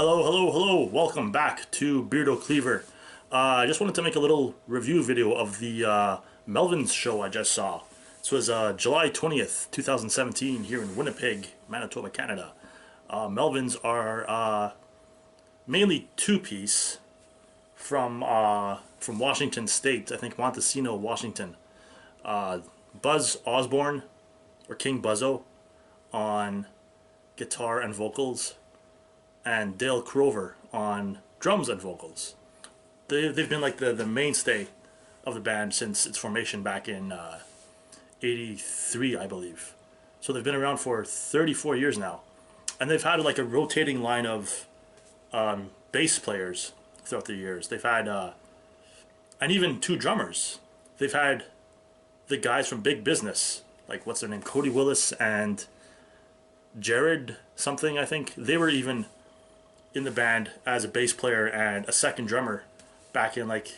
Hello, hello, hello. Welcome back to Beardo Cleaver. I just wanted to make a little review video of the Melvins show I just saw. This was July 20th, 2017 here in Winnipeg, Manitoba, Canada. Melvins are mainly two-piece from Washington State, I think Montesino, Washington. Buzz Osborne, or King Buzzo, on guitar and vocals, and Dale Crover on drums and vocals. They've been like the mainstay of the band since its formation back in '83, I believe. So they've been around for 34 years now, and they've had like a rotating line of bass players throughout the years. They've had and even two drummers. They've had the guys from Big Business, like what's their name, Cody Willis and Jared something, I think. They were even in the band as a bass player and a second drummer back in like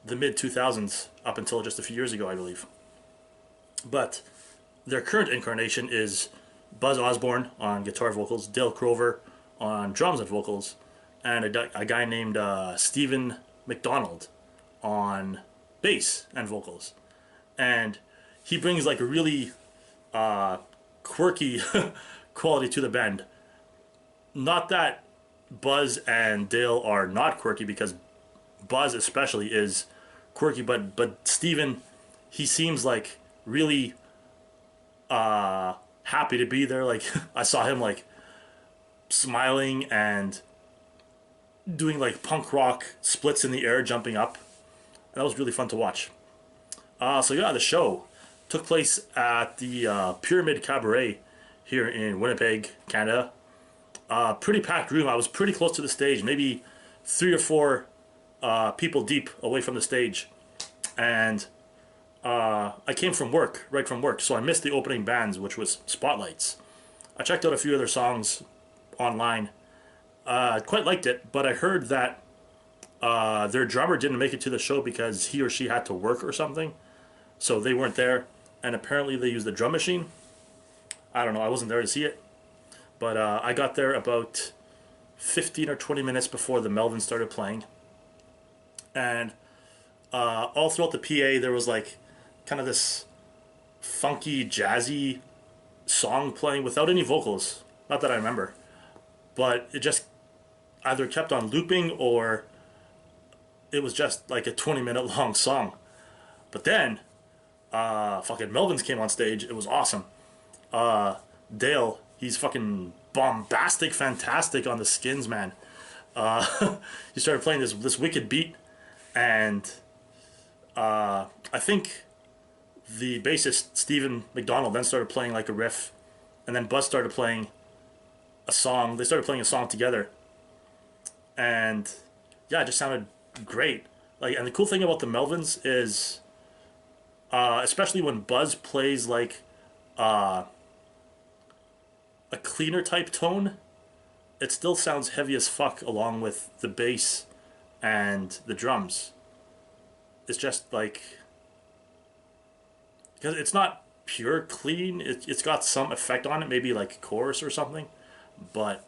the mid 2000s up until just a few years ago, I believe. But their current incarnation is Buzz Osborne on guitar vocals, Dale Crover on drums and vocals, and a guy named Stephen McDonald on bass and vocals. And he brings like a really quirky quality to the band. Not that Buzz and Dale are not quirky, because Buzz especially is quirky, but Steven, he seems like really happy to be there. Like I saw him like smiling and doing like punk rock splits in the air, jumping up. And that was really fun to watch. So yeah, the show took place at the Pyramid Cabaret here in Winnipeg, Canada. Pretty packed room. I was pretty close to the stage, maybe 3 or 4 people deep away from the stage. And I came from work, right from work, so I missed the opening bands, which was Spotlights. I checked out a few other songs online. Quite liked it, but I heard that their drummer didn't make it to the show because he or she had to work or something. So they weren't there, and apparently they used the drum machine. I don't know, I wasn't there to see it. But I got there about 15 or 20 minutes before the Melvins started playing. And all throughout the PA there was like kind of this funky, jazzy song playing without any vocals. Not that I remember. But it just either kept on looping or it was just like a 20-minute long song. But then fucking Melvins came on stage. It was awesome. Dale, he's fucking bombastic, fantastic on the skins, man. He started playing this wicked beat, and I think the bassist Stephen McDonald then started playing like a riff, and then Buzz started playing a song. They started playing a song together, and yeah, it just sounded great. Like, and the cool thing about the Melvins is, especially when Buzz plays like a cleaner type tone, it still sounds heavy as fuck along with the bass and the drums. It's just like, because it's not pure clean, it's got some effect on it, maybe like chorus or something, but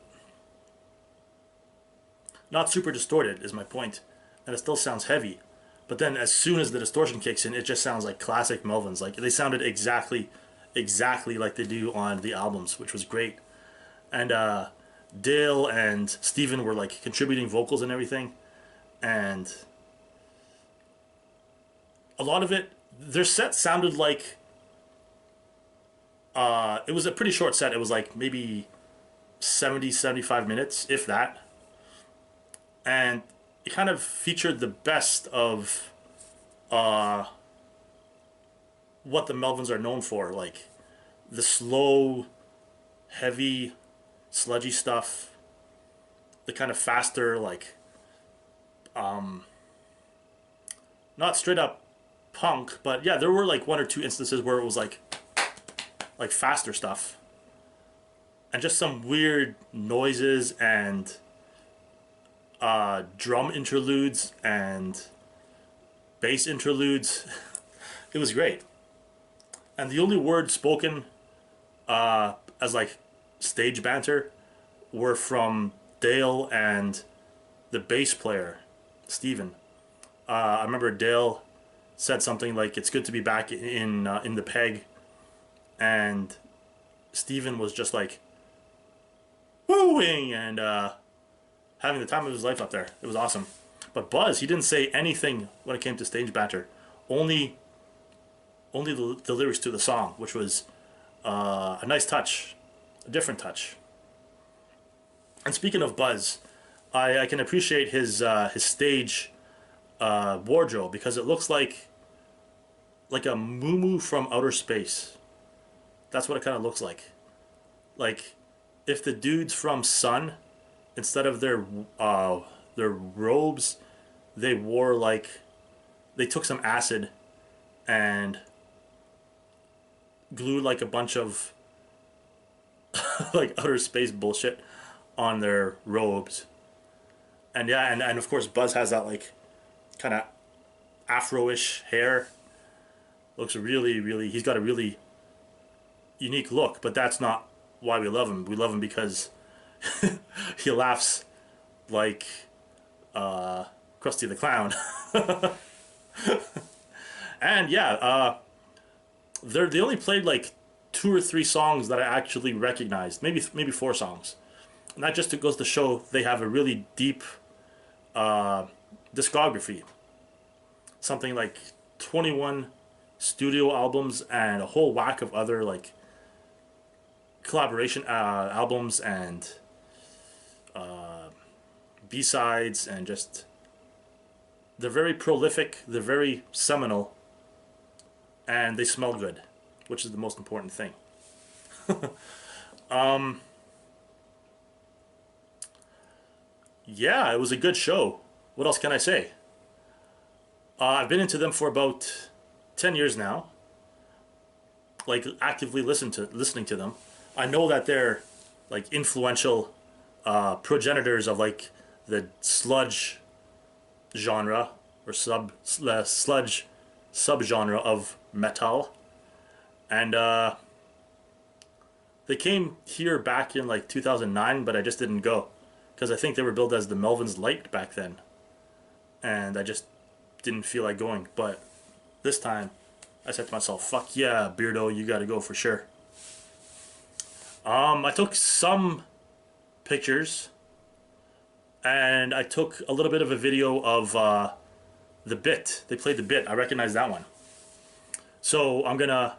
not super distorted is my point, and it still sounds heavy. But then as soon as the distortion kicks in, it just sounds like classic Melvins. Like they sounded exactly like they do on the albums, which was great. And Dale and Steven were like contributing vocals and everything, and a lot of it, their set sounded like it was a pretty short set. It was like maybe 70-75 minutes, if that, and it kind of featured the best of what the Melvins are known for, like the slow, heavy, sludgy stuff, the kind of faster, like not straight up punk, but yeah, there were like 1 or 2 instances where it was like faster stuff, and just some weird noises and drum interludes and bass interludes. It was great. And the only words spoken as like stage banter were from Dale and the bass player, Steven. I remember Dale said something like, "It's good to be back in the peg," and Steven was just like wooing and having the time of his life up there. It was awesome. But Buzz, he didn't say anything when it came to stage banter. Only the lyrics to the song, which was a nice touch, a different touch. And speaking of Buzz, I can appreciate his stage wardrobe, because it looks like a moo from outer space. That's what it kind of looks like. Like if the dudes from Sun, instead of their robes, they wore like, they took some acid and glued like a bunch of like outer space bullshit on their robes. And yeah, and of course Buzz has that like kind of afro-ish hair. Looks really, he's got a really unique look, but that's not why we love him. We love him because he laughs like Krusty the Clown. And yeah, they only played like 2 or 3 songs that I actually recognized, maybe 4 songs, and that just goes to show they have a really deep discography. Something like 21 studio albums and a whole whack of other like collaboration albums and B-sides, and just they're very prolific, they're very seminal, and they smell good, which is the most important thing. Yeah, it was a good show. What else can I say? I've been into them for about 10 years now, like actively listening to them. I know that they're like influential progenitors of like the sludge genre, or sludge subgenre of metal, and they came here back in like 2009, but I just didn't go because I think they were billed as the Melvins Light back then, and I just didn't feel like going. But this time I said to myself, fuck yeah, Beardo, you gotta go for sure. I took some pictures, and I took a little bit of a video of the bit. They played the bit. I recognize that one. So I'm gonna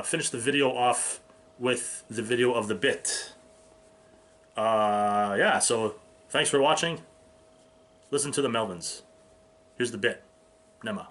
finish the video off with the video of the bit. Yeah, so thanks for watching. Listen to the Melvins. Here's the bit. Nema.